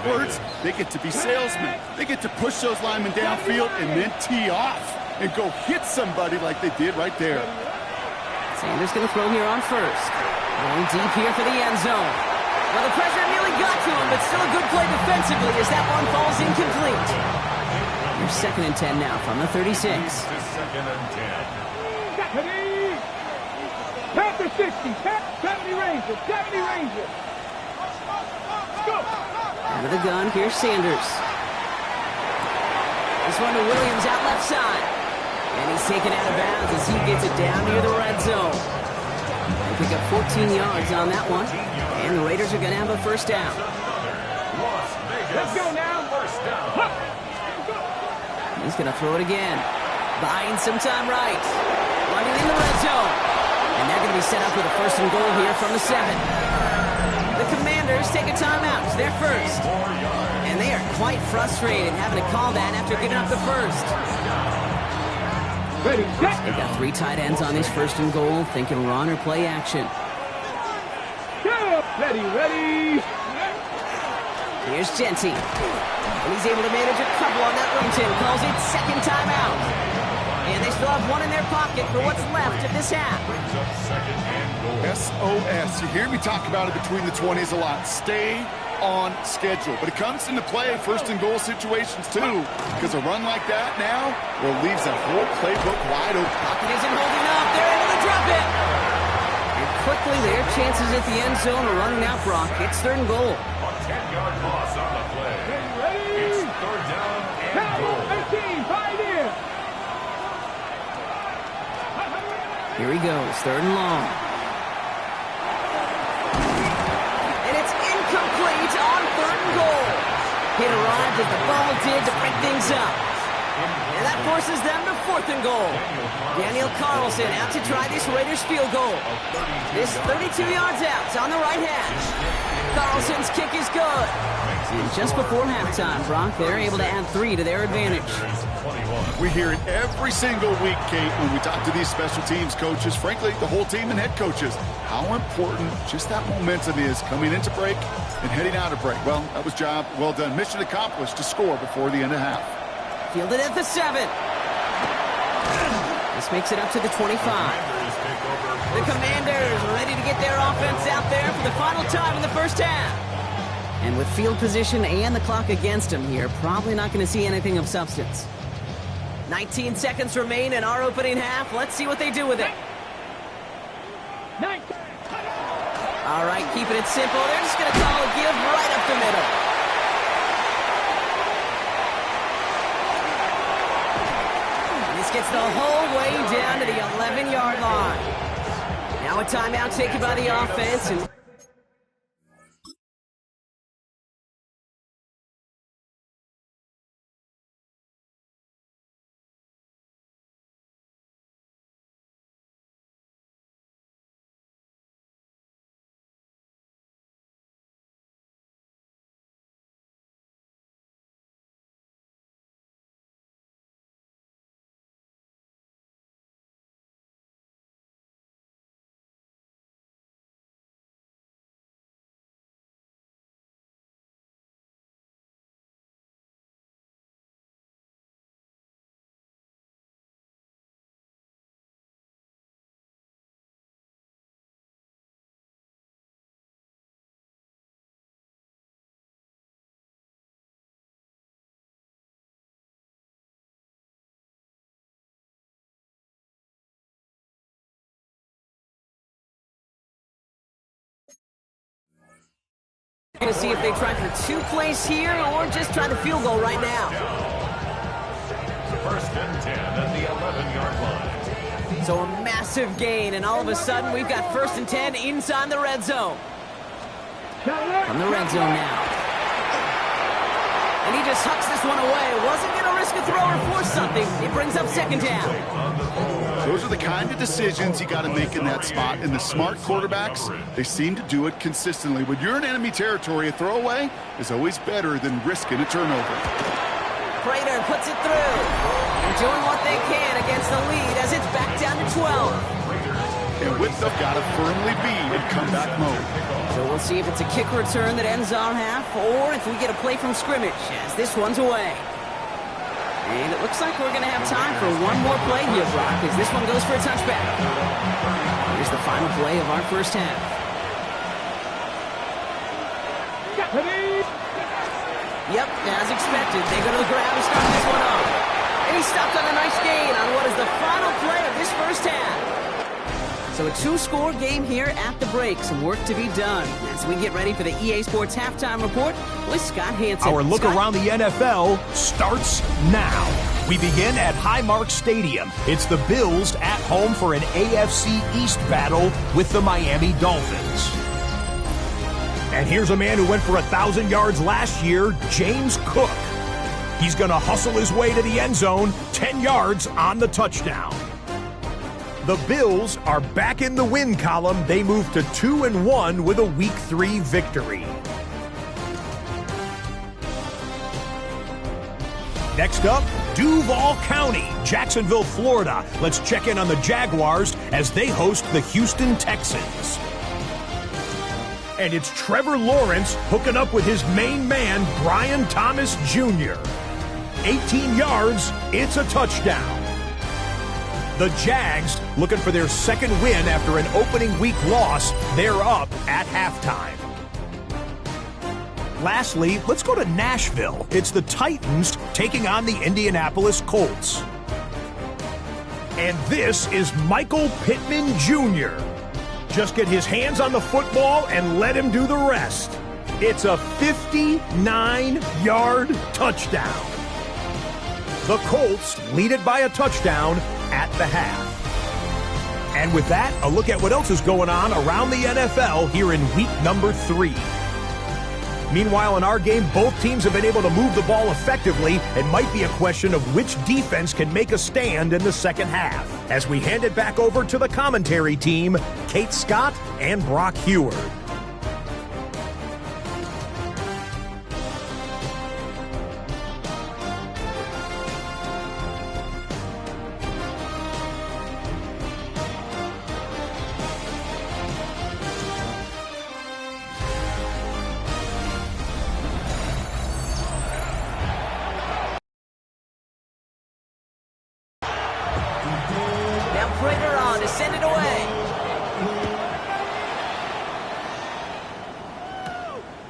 words, they get to be salesmen. They get to push those linemen downfield and then tee off and go hit somebody like they did right there. Sanders going to throw here on first. Going deep here for the end zone. Well, the pressure nearly got to him, but still a good play defensively as that one falls incomplete. Here's 2nd and 10 now from the 36. 2nd and 10. Panther 60, 70 Rangers, 70 Rangers. Go. Out of the gun, here's Sanders. This one to Williams out left side. And he's taken out of bounds as he gets it down near the red zone. They pick up 14 yards on that one. And the Raiders are going to have a first down. Let's go now. First down. He's going to throw it again. Buying some time right. Running in the red zone. And they're going to be set up with a 1st and goal here from the 7. The Commanders take a timeout. It's their first. And they are quite frustrated having to call that after getting up the first. Ready, set. They've got 3 tight ends on this 1st and goal, thinking run or play action. Go. Ready. Here's Genty. And he's able to manage a couple on that run too. Calls it 2nd timeout. And they still have one in their pocket for what's left of this half. SOS. You hear me talk about it between the 20s a lot. Stay on schedule. But it comes into play 1st and goal situations too. Because a run like that now, well, leaves that whole playbook wide open. Pocket isn't holding up. They're able to drop it. And quickly their chances at the end zone are running out, Brock. It's 3rd and goal. A 10-yard loss on the play. It's 3rd down and goal. 18, fight in. Here he goes, 3rd and long. And it's incomplete on 3rd and goal. Hit arrived as the ball did to break things up. And that forces them to 4th and goal. Daniel Carlson out to try this Raiders field goal. This 32 yards out on the right hash. Carlson's kick is good. And just before halftime, Brock, they're able to add 3 to their advantage. We hear it every single week, Kate, when we talk to these special teams coaches, frankly, the whole team and head coaches, how important just that momentum is coming into break and heading out of break. Well, that was job well done. Mission accomplished to score before the end of half. Fielded at the 7. This makes it up to the 25. The Commanders ready to get their offense out there for the final time in the first half. And with field position and the clock against them here, probably not going to see anything of substance. 19 seconds remain in our opening half. Let's see what they do with it. All right, keeping it simple. They're just going to call a give right up the middle. And this gets the whole way down to the 11-yard line. Now a timeout taken by the offense. And going to see if they try for 2 plays here or just try the field goal right now. 1st and 10 at the 11-yard line. So a massive gain, and all of a sudden we've got 1st and 10 inside the red zone. From the red zone now. And he just hucks this one away. Wasn't going to risk a throw or force something. It brings up 2nd down. Those are the kind of decisions you got to make in that spot. And the smart quarterbacks, they seem to do it consistently. When you're in enemy territory, a throwaway is always better than risking a turnover. Prater puts it through. And doing what they can against the lead as it's back down to 12. And with they've got to firmly be in comeback mode. So we'll see if it's a kick return that ends our half, or if we get a play from scrimmage, as this one's away. And it looks like we're going to have time for one more play here, Brock, as this one goes for a touchback. Here's the final play of our first half. Yep, as expected, they go to the grab and start this one off. And he stopped on a nice gain on what is the final play of this first half. So a 2-score game here at the break. Some work to be done as we get ready for the EA Sports Halftime Report with Scott Hansen. Our look around the NFL starts now. We begin at Highmark Stadium. It's the Bills at home for an AFC East battle with the Miami Dolphins. And here's a man who went for 1,000 yards last year, James Cook. He's going to hustle his way to the end zone, 10 yards on the touchdown. The Bills are back in the win column. They move to 2-1 with a Week 3 victory. Next up, Duval County, Jacksonville, Florida. Let's check in on the Jaguars as they host the Houston Texans. And it's Trevor Lawrence hooking up with his main man, Brian Thomas Jr. 18 yards, it's a touchdown. The Jags, looking for their second win after an opening week loss, they're up at halftime. Lastly, let's go to Nashville. It's the Titans taking on the Indianapolis Colts. And this is Michael Pittman Jr. Just get his hands on the football and let him do the rest. It's a 59-yard touchdown. The Colts lead it by a touchdown at the half. And with that, a look at what else is going on around the NFL here in week number 3. Meanwhile, in our game, both teams have been able to move the ball effectively. It might be a question of which defense can make a stand in the second half. As we hand it back over to the commentary team, Kate Scott and Brock Heward.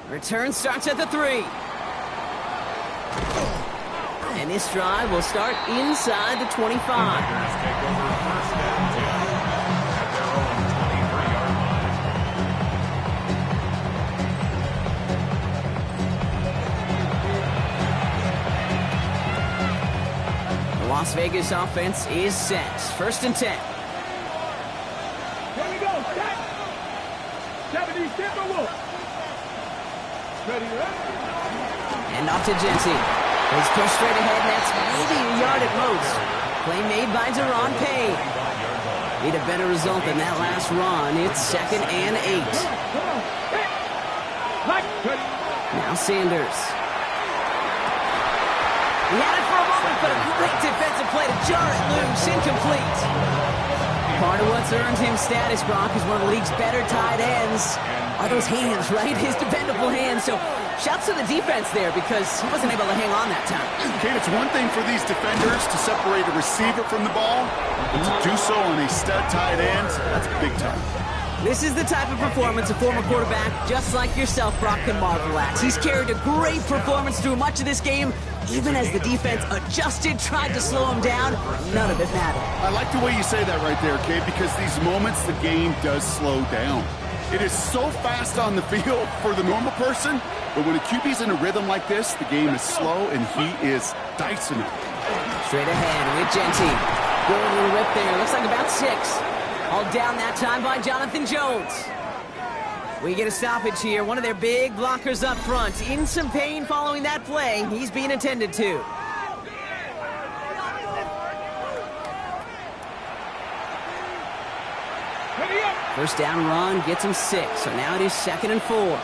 Return starts at the 3. And this drive will start inside the 25. Take over first down 10 at their own 23-yard line. The Las Vegas offense is set. First and 10. Here we go. Set. 70 Timberwolves. Ready, ready. And off to Genty. He's pushed straight ahead, and that's maybe a yard at most. Play made by Deron Payne. Need a better result than that last run. It's 2nd and 8. Now Sanders. He had it for a moment, but a great defensive play to jar it loose. Incomplete. Part of what's earned him status, Brock, is one of the league's better tight ends. Are those hands, right? His dependable hands. So shouts to the defense there because he wasn't able to hang on that time. Kate, it's one thing for these defenders to separate a receiver from the ball, but to do so on a stud tight end, that's big time. This is the type of performance a former quarterback, just like yourself, Brock, can marvel at. He's carried a great performance through much of this game. Even as the defense adjusted, tried to slow him down, none of it mattered. I like the way you say that right there, Kate, because these moments the game does slow down. It is so fast on the field for the normal person, but when a QB's in a rhythm like this, the game is slow and he is dicing it. Straight ahead with Genty. Good little rip there. Looks like about 6. All down that time by Jonathan Jones. We get a stoppage here. One of their big blockers up front. In some pain following that play. He's being attended to. First down run gets him 6. So now it is 2nd and 4.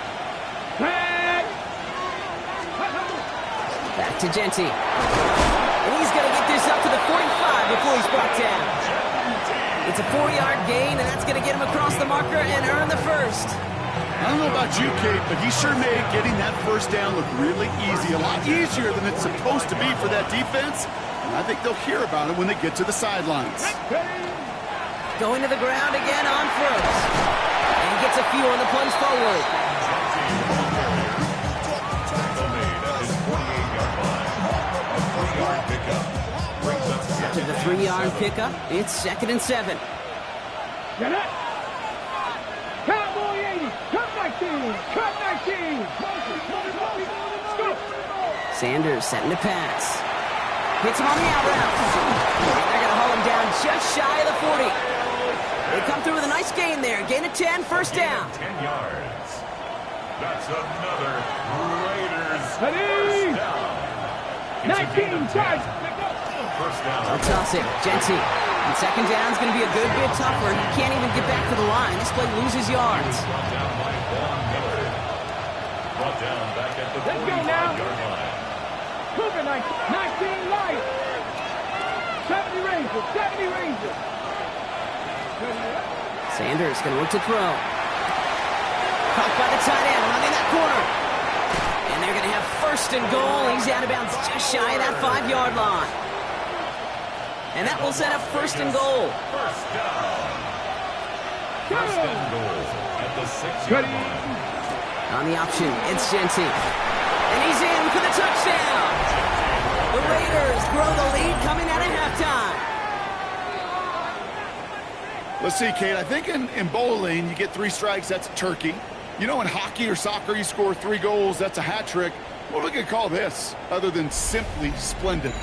Back to Genty. And he's going to get this up to the 45 before he's brought down. It's a 4-yard gain, and that's going to get him across the marker and earn the first. I don't know about you, Kate, but he sure made getting that first down look really easy. A lot easier than it's supposed to be for that defense. And I think they'll hear about it when they get to the sidelines. Going to the ground again on first. And gets a few on the plunge forward. After the 3-yard pickup, it's 2nd and 7. Get it. Cowboy 80. Cut 19. Cut 19. Sanders setting to pass. Hits him on the out route. And they're going to haul him down just shy of the 40. They come through with a nice gain there. Gain of 10, first down. 10 yards. That's another Raiders Ready. first down. 19 charge. First down. They'll toss it. Genty. And 2nd down's going to be a good bit tougher. He can't even get back to the line. This play loses yards. Brought down by Von Miller. Brought down back at the 45-yard line. Cougar 19 light. 70 Rangers. 70 Rangers. Sanders going to look to throw. Caught by the tight end, running that corner. And they're going to have 1st and goal. He's out of bounds just shy of that 5-yard line. And that will set up 1st and goal. First down. First and goal at the 6-yard line. On the option, it's Genty. And he's in for the touchdown. The Raiders grow the lead coming out of halftime. Let's see, Kate, I think in bowling, you get 3 strikes, that's a turkey. You know, in hockey or soccer, you score 3 goals, that's a hat trick. What do we could call this, other than simply splendid?